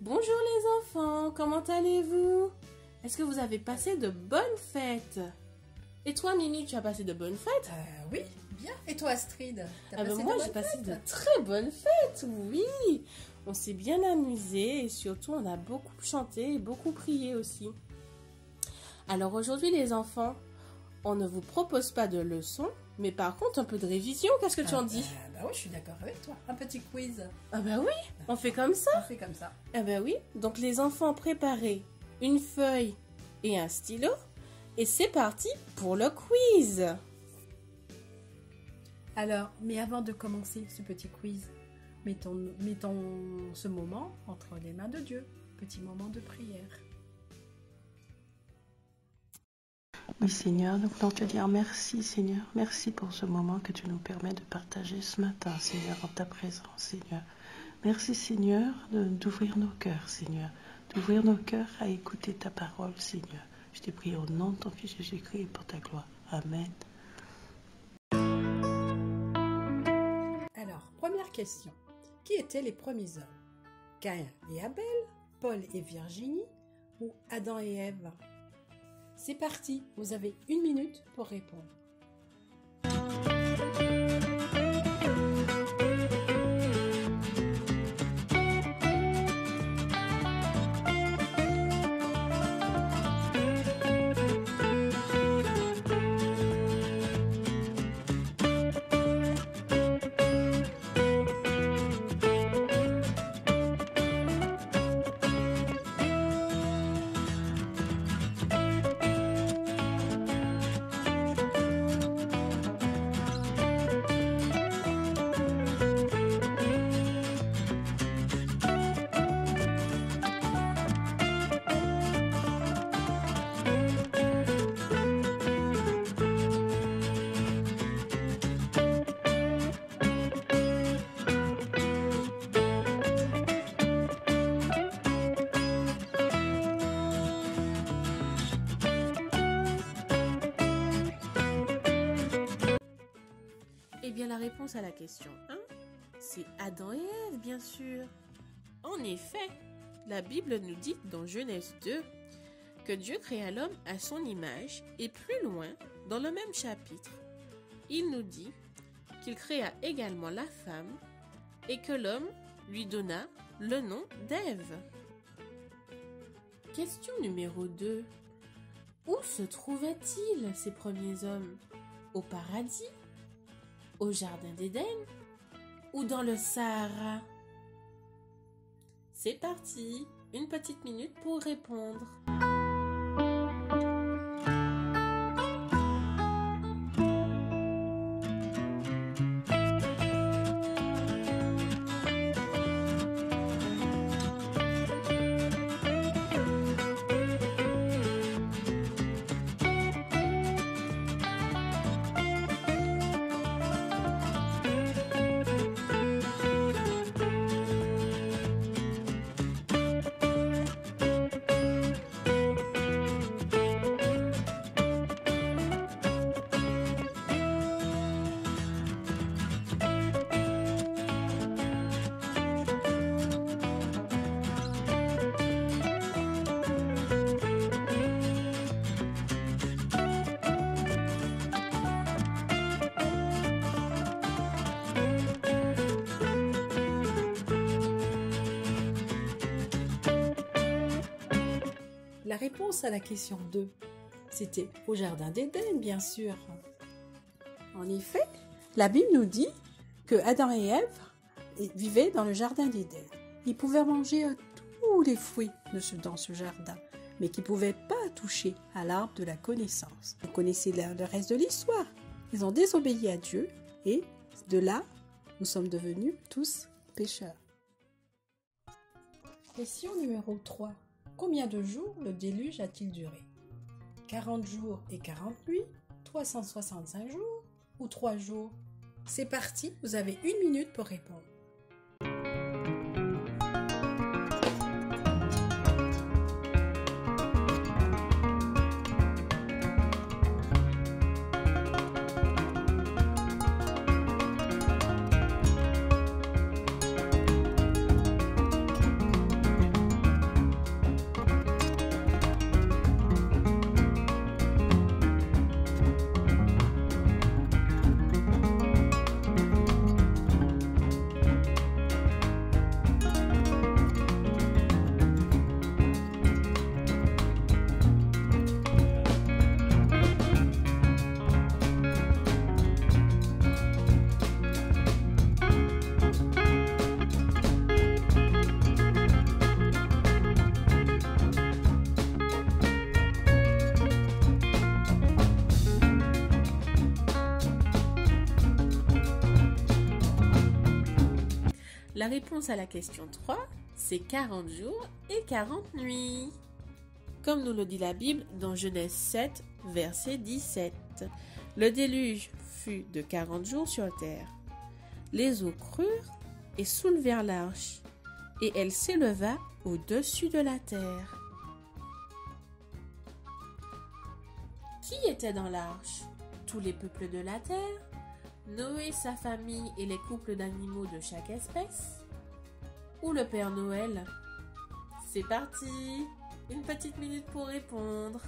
Bonjour les enfants, comment allez-vous? Est-ce que vous avez passé de bonnes fêtes? Et toi Mimi, tu as passé de bonnes fêtes? Oui, bien. Et toi Astrid? Moi j'ai passé de très bonnes fêtes, oui. On s'est bien amusé et surtout on a beaucoup chanté et beaucoup prié aussi. Alors aujourd'hui les enfants, on ne vous propose pas de leçons, mais par contre un peu de révision, qu'est-ce que tu en dis? Bah oui, je suis d'accord avec toi. Un petit quiz. Ah bah oui, on fait comme ça. On fait comme ça. Ah bah oui, donc les enfants préparez une feuille et un stylo et c'est parti pour le quiz. Alors, mais avant de commencer ce petit quiz, mettons ce moment entre les mains de Dieu. Petit moment de prière. Oui Seigneur, nous voulons te dire merci Seigneur, merci pour ce moment que tu nous permets de partager ce matin Seigneur, en ta présence Seigneur. Merci Seigneur d'ouvrir nos cœurs Seigneur, d'ouvrir nos cœurs à écouter ta parole Seigneur. Je te prie au nom de ton Fils Jésus-Christ et pour ta gloire. Amen. Alors, première question. Qui étaient les premiers hommes? Caïn et Abel, Paul et Virginie ou Adam et Ève? C'est parti, vous avez 1 minute pour répondre. Eh bien la réponse à la question 1, c'est Adam et Ève bien sûr. En effet, la Bible nous dit dans Genèse 2 que Dieu créa l'homme à son image et plus loin, dans le même chapitre, il nous dit qu'il créa également la femme et que l'homme lui donna le nom d'Ève. Question numéro 2. Où se trouvaient-ils ces premiers hommes? Au paradis? Au jardin d'Éden? Ou dans le Sahara? C'est parti, 1 petite minute pour répondre. La réponse à la question 2, c'était au jardin d'Éden, bien sûr. En effet, la Bible nous dit que Adam et Ève vivaient dans le jardin d'Éden. Ils pouvaient manger tous les fruits dans ce jardin, mais qu'ils ne pouvaient pas toucher à l'arbre de la connaissance. Vous connaissez le reste de l'histoire. Ils ont désobéi à Dieu et de là, nous sommes devenus tous pécheurs. Question numéro 3. Combien de jours le déluge a-t-il duré? 40 jours et 40 nuits, 365 jours ou 3 jours? C'est parti, vous avez 1 minute pour répondre. La réponse à la question 3, c'est 40 jours et 40 nuits. Comme nous le dit la Bible dans Genèse 7, verset 17. Le déluge fut de 40 jours sur terre. Les eaux crurent et soulevèrent l'arche, et elle s'éleva au-dessus de la terre. Qui était dans l'arche? Tous les peuples de la terre? Noé, sa famille et les couples d'animaux de chaque espèce? Ou le Père Noël? C'est parti! Une petite minute pour répondre.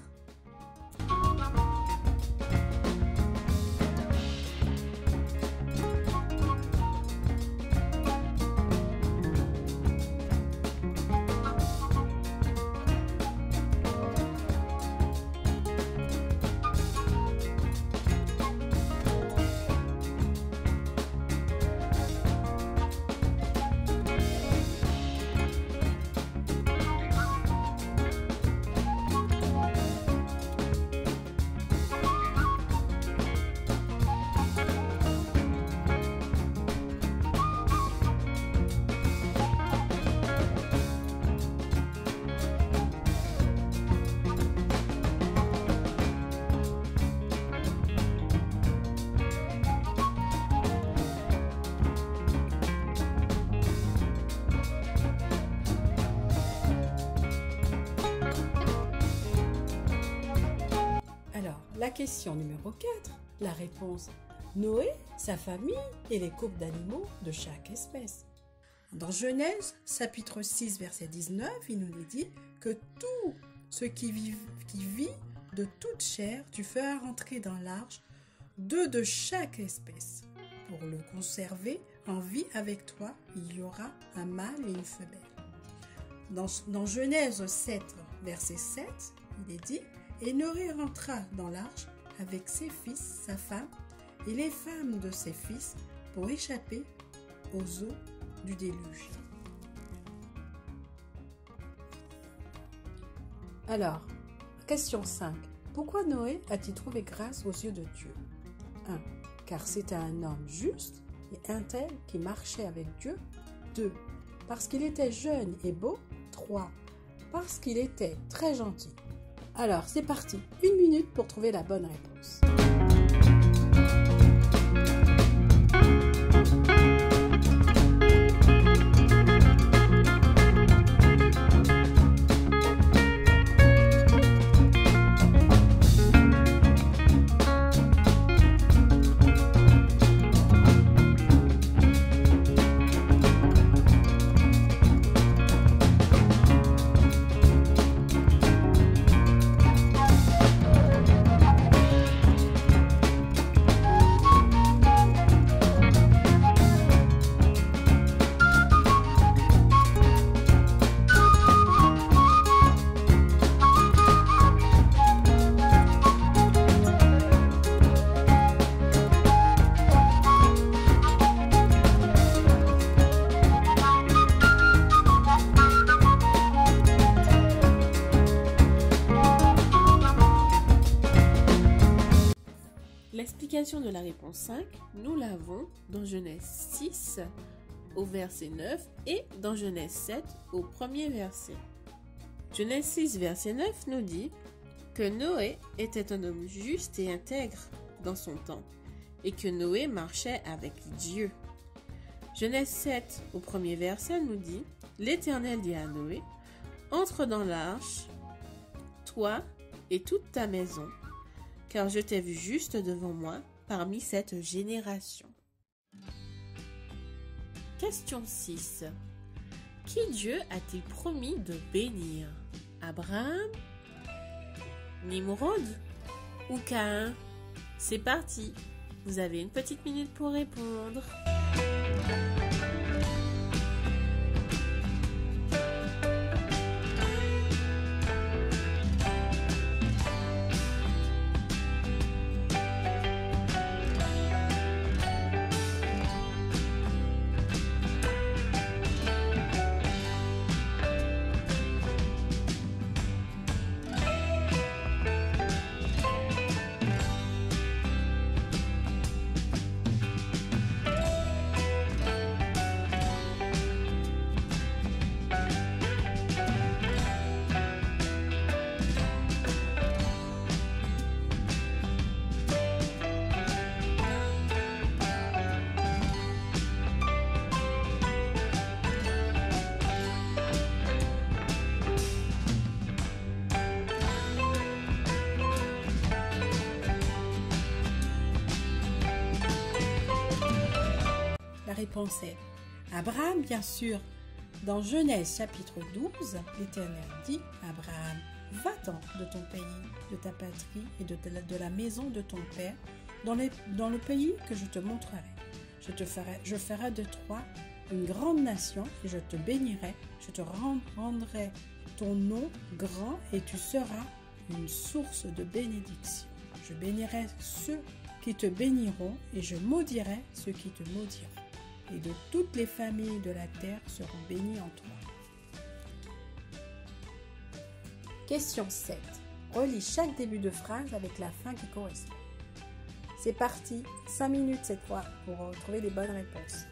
La question numéro 4, la réponse Noé, sa famille et les couples d'animaux de chaque espèce. Dans Genèse, chapitre 6, verset 19, il nous est dit que tout ce qui vit de toute chair, tu feras rentrer dans l'arche 2 de chaque espèce. Pour le conserver en vie avec toi, il y aura un mâle et une femelle. Dans Genèse 7, verset 7, il est dit et Noé rentra dans l'arche avec ses fils, sa femme et les femmes de ses fils pour échapper aux eaux du déluge. Alors, question 5. Pourquoi Noé a-t-il trouvé grâce aux yeux de Dieu? 1. Car c'était un homme juste et intègre qui marchait avec Dieu. 2. Parce qu'il était jeune et beau. 3. Parce qu'il était très gentil. Alors, c'est parti, 1 minute pour trouver la bonne réponse. L'explication de la réponse 5, nous l'avons dans Genèse 6 au verset 9 et dans Genèse 7 au premier verset. Genèse 6 verset 9 nous dit que Noé était un homme juste et intègre dans son temps et que Noé marchait avec Dieu. Genèse 7 au premier verset nous dit « L'Éternel dit à Noé, entre dans l'arche, toi et toute ta maison, car je t'ai vu juste devant moi parmi cette génération. » Question 6. Qui Dieu a-t-il promis de bénir? Abraham, Nimrod ou Caïn? C'est parti, vous avez une petite minute pour répondre. pensais. Abraham, bien sûr. Dans Genèse chapitre 12, l'Éternel dit, Abraham, va-t'en de ton pays, de ta patrie et de la maison de ton père, dans le pays que je te montrerai. Je ferai de toi une grande nation et je te bénirai, je te rendrai ton nom grand et tu seras une source de bénédiction. Je bénirai ceux qui te béniront et je maudirai ceux qui te maudiront. Et de toutes les familles de la terre seront bénies en toi. Question 7. Relis chaque début de phrase avec la fin qui correspond. C'est parti, 5 minutes cette fois pour trouver les bonnes réponses.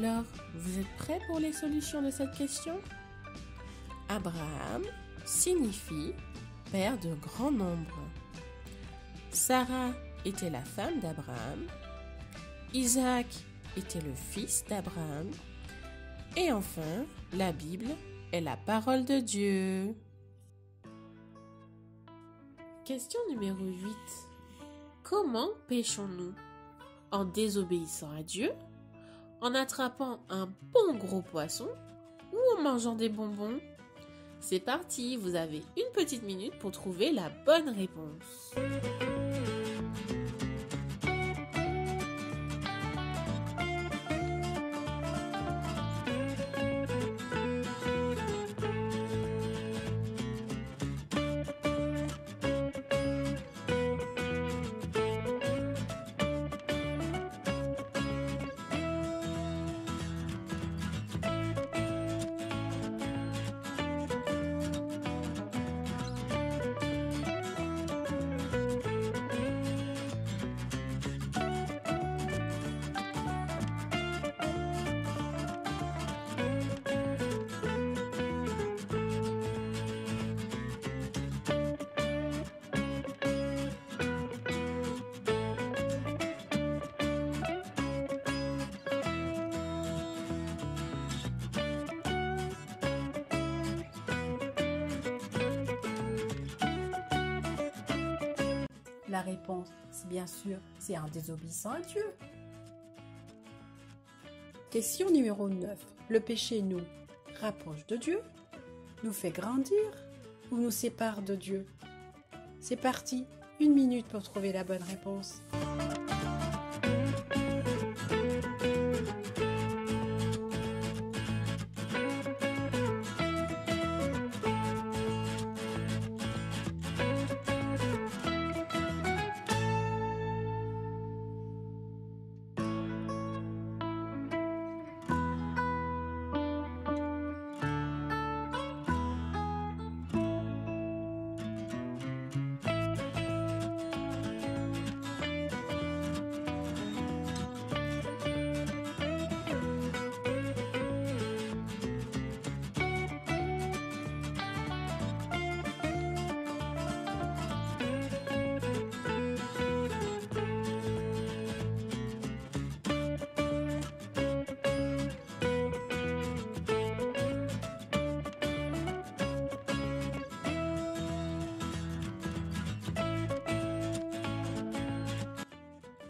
Alors, vous êtes prêts pour les solutions de cette question? Abraham signifie père de grand nombre. Sarah était la femme d'Abraham. Isaac était le fils d'Abraham. Et enfin, la Bible est la parole de Dieu. Question numéro 8. Comment péchons-nous? En désobéissant à Dieu, en attrapant un bon gros poisson ou en mangeant des bonbons? C'est parti, vous avez une petite minute pour trouver la bonne réponse. La réponse, bien sûr, c'est en désobéissant à Dieu. Question numéro 9. Le péché nous rapproche de Dieu, nous fait grandir ou nous sépare de Dieu? C'est parti, une minute pour trouver la bonne réponse.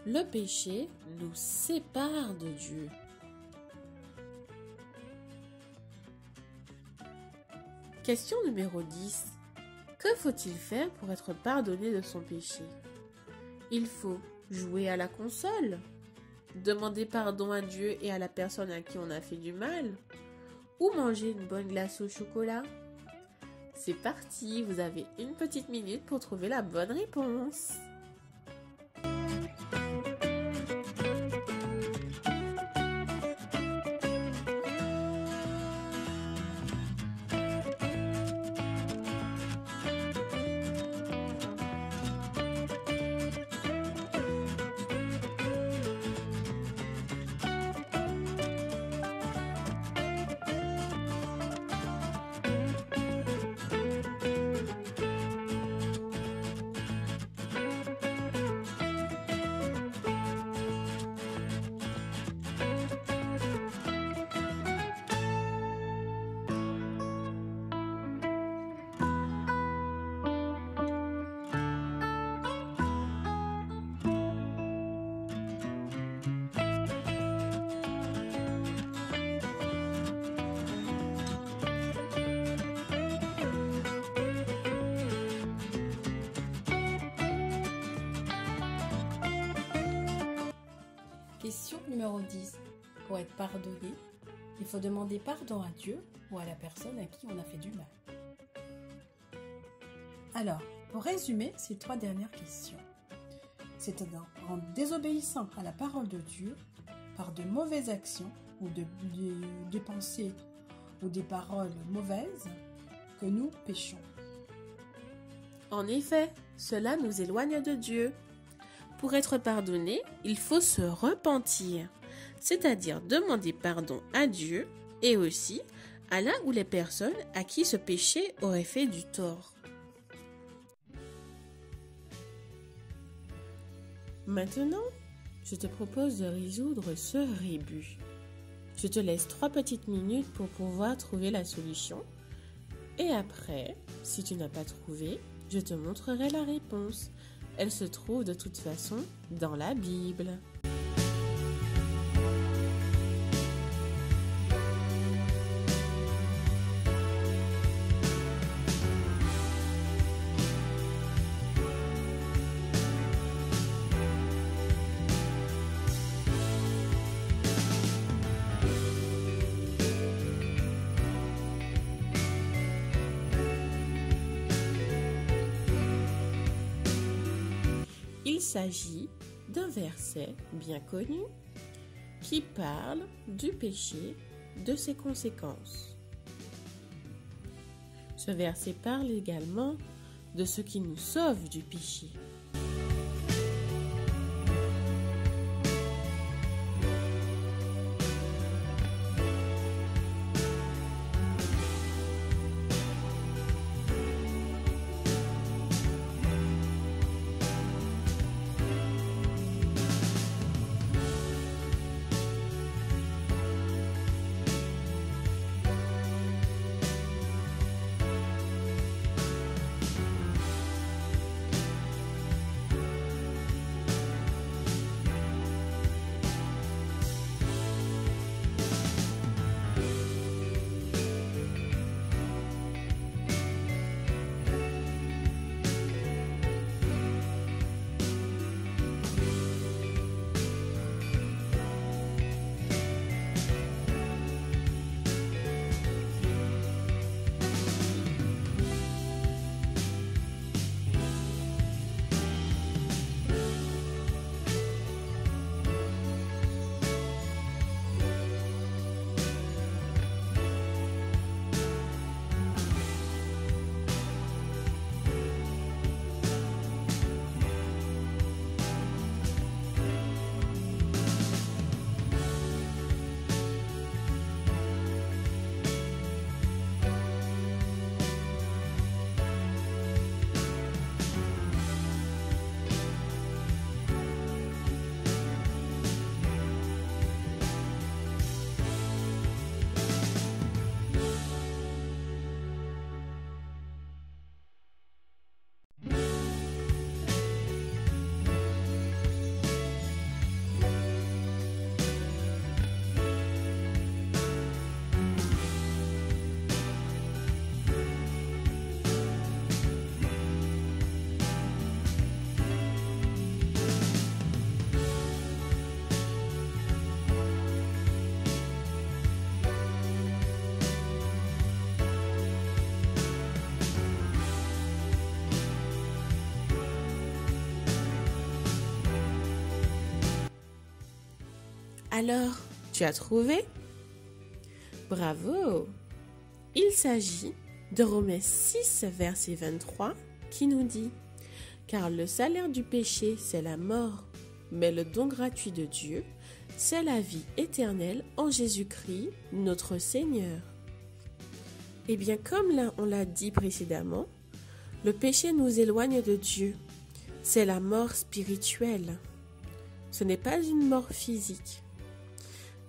Le péché nous sépare de Dieu. Question numéro 10. Que faut-il faire pour être pardonné de son péché? Il faut jouer à la console, demander pardon à Dieu et à la personne à qui on a fait du mal, ou manger une bonne glace au chocolat. C'est parti, vous avez une petite minute pour trouver la bonne réponse. Question numéro 10. Pour être pardonné, il faut demander pardon à Dieu ou à la personne à qui on a fait du mal. Alors, pour résumer ces 3 dernières questions, c'est en désobéissant à la parole de Dieu, par de mauvaises actions ou de pensées ou des paroles mauvaises, que nous péchons. En effet, cela nous éloigne de Dieu. Pour être pardonné, il faut se repentir. c'est-à-dire demander pardon à Dieu et aussi à la ou les personnes à qui ce péché aurait fait du tort. Maintenant, je te propose de résoudre ce rébus. Je te laisse 3 petites minutes pour pouvoir trouver la solution. Et après, si tu n'as pas trouvé, je te montrerai la réponse. Elle se trouve de toute façon dans la Bible. Il s'agit d'un verset bien connu qui parle du péché, de ses conséquences. Ce verset parle également de ce qui nous sauve du péché. Alors, tu as trouvé? Bravo! Il s'agit de Romains 6, verset 23, qui nous dit « Car le salaire du péché, c'est la mort, mais le don gratuit de Dieu, c'est la vie éternelle en Jésus-Christ, notre Seigneur. » Eh bien, comme là on l'a dit précédemment, le péché nous éloigne de Dieu. C'est la mort spirituelle. Ce n'est pas une mort physique.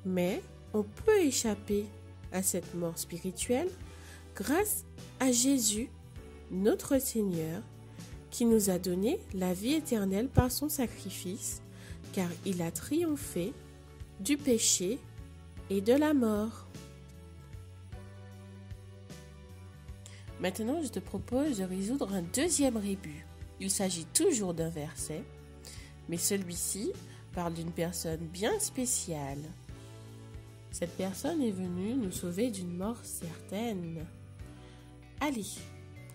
Mais on peut échapper à cette mort spirituelle grâce à Jésus, notre Seigneur, qui nous a donné la vie éternelle par son sacrifice, car il a triomphé du péché et de la mort. Maintenant, je te propose de résoudre un deuxième rébus. Il s'agit toujours d'un verset, mais celui-ci parle d'une personne bien spéciale. Cette personne est venue nous sauver d'une mort certaine. Allez,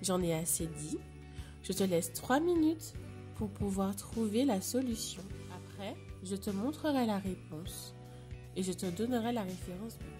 j'en ai assez dit. Je te laisse 3 minutes pour pouvoir trouver la solution. Après, je te montrerai la réponse et je te donnerai la référence biblique.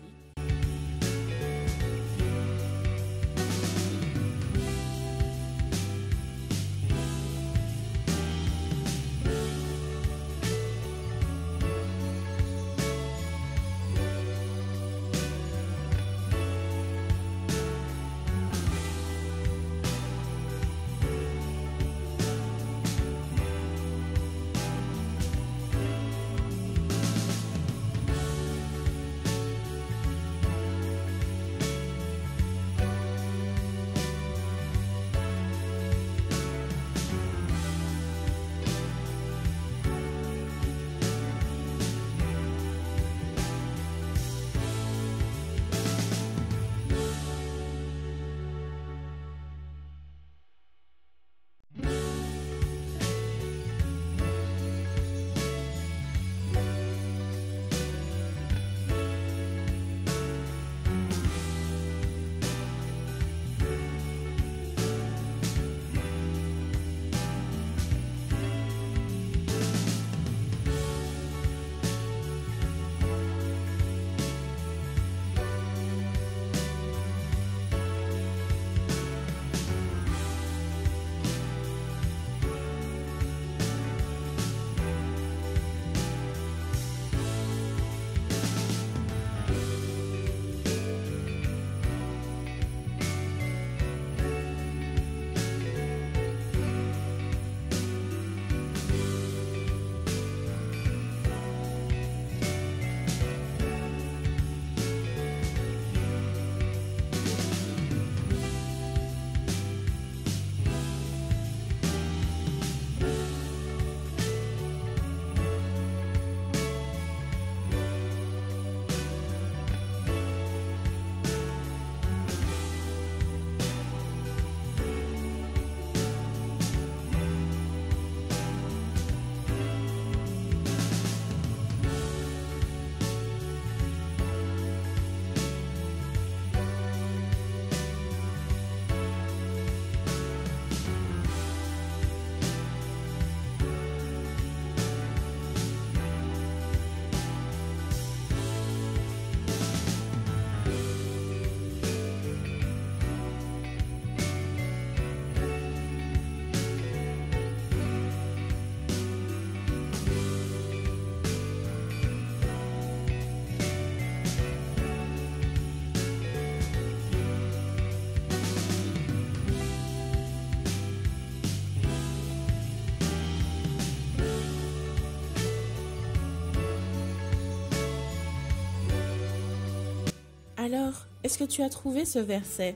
Alors, est-ce que tu as trouvé ce verset?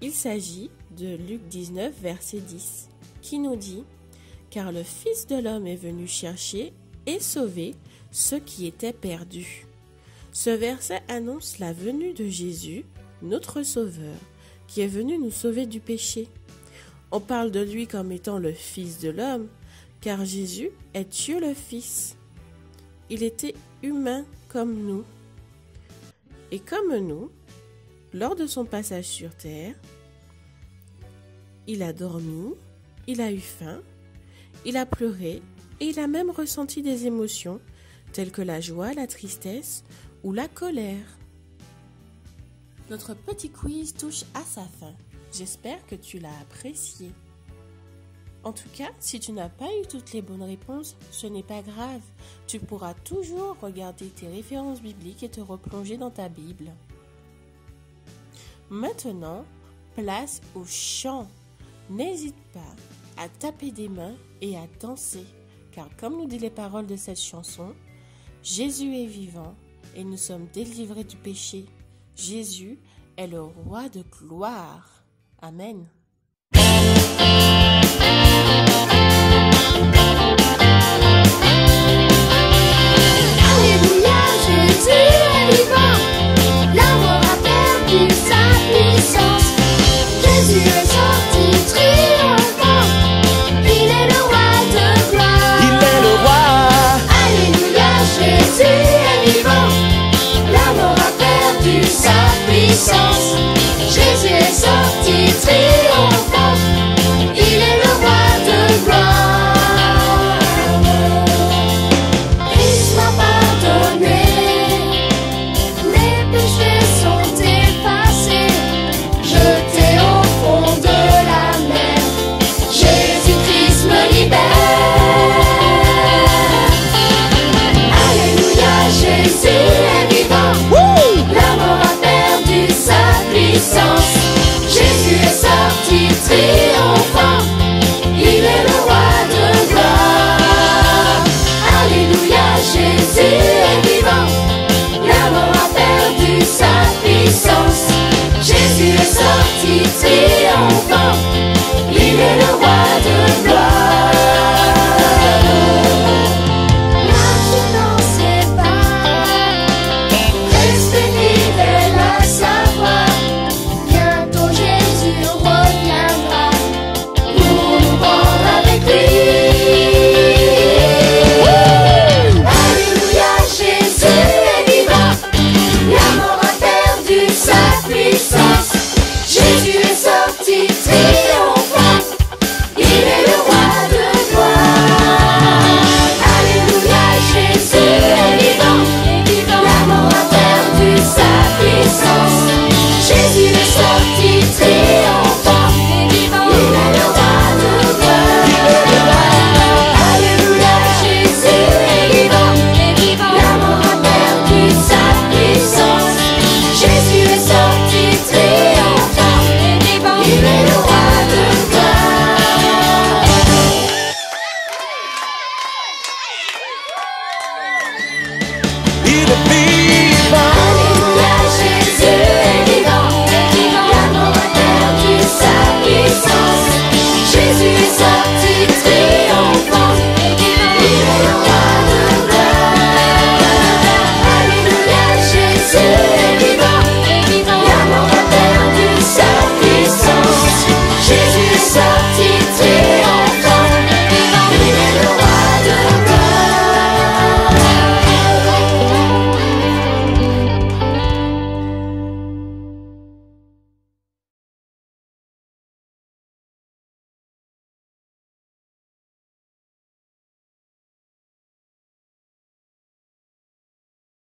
Il s'agit de Luc 19, verset 10, qui nous dit « Car le Fils de l'homme est venu chercher et sauver ceux qui étaient perdus. » Ce verset annonce la venue de Jésus, notre Sauveur, qui est venu nous sauver du péché. On parle de lui comme étant le Fils de l'homme, car Jésus est Dieu le Fils. Il était humain comme nous. Et comme nous, lors de son passage sur terre, il a dormi, il a eu faim, il a pleuré et il a même ressenti des émotions telles que la joie, la tristesse ou la colère. Notre petit quiz touche à sa fin. J'espère que tu l'as apprécié. En tout cas, si tu n'as pas eu toutes les bonnes réponses, ce n'est pas grave. Tu pourras toujours regarder tes références bibliques et te replonger dans ta Bible. Maintenant, place au chant. N'hésite pas à taper des mains et à danser, car comme nous dit les paroles de cette chanson, Jésus est vivant et nous sommes délivrés du péché. Jésus est le roi de gloire. Amen.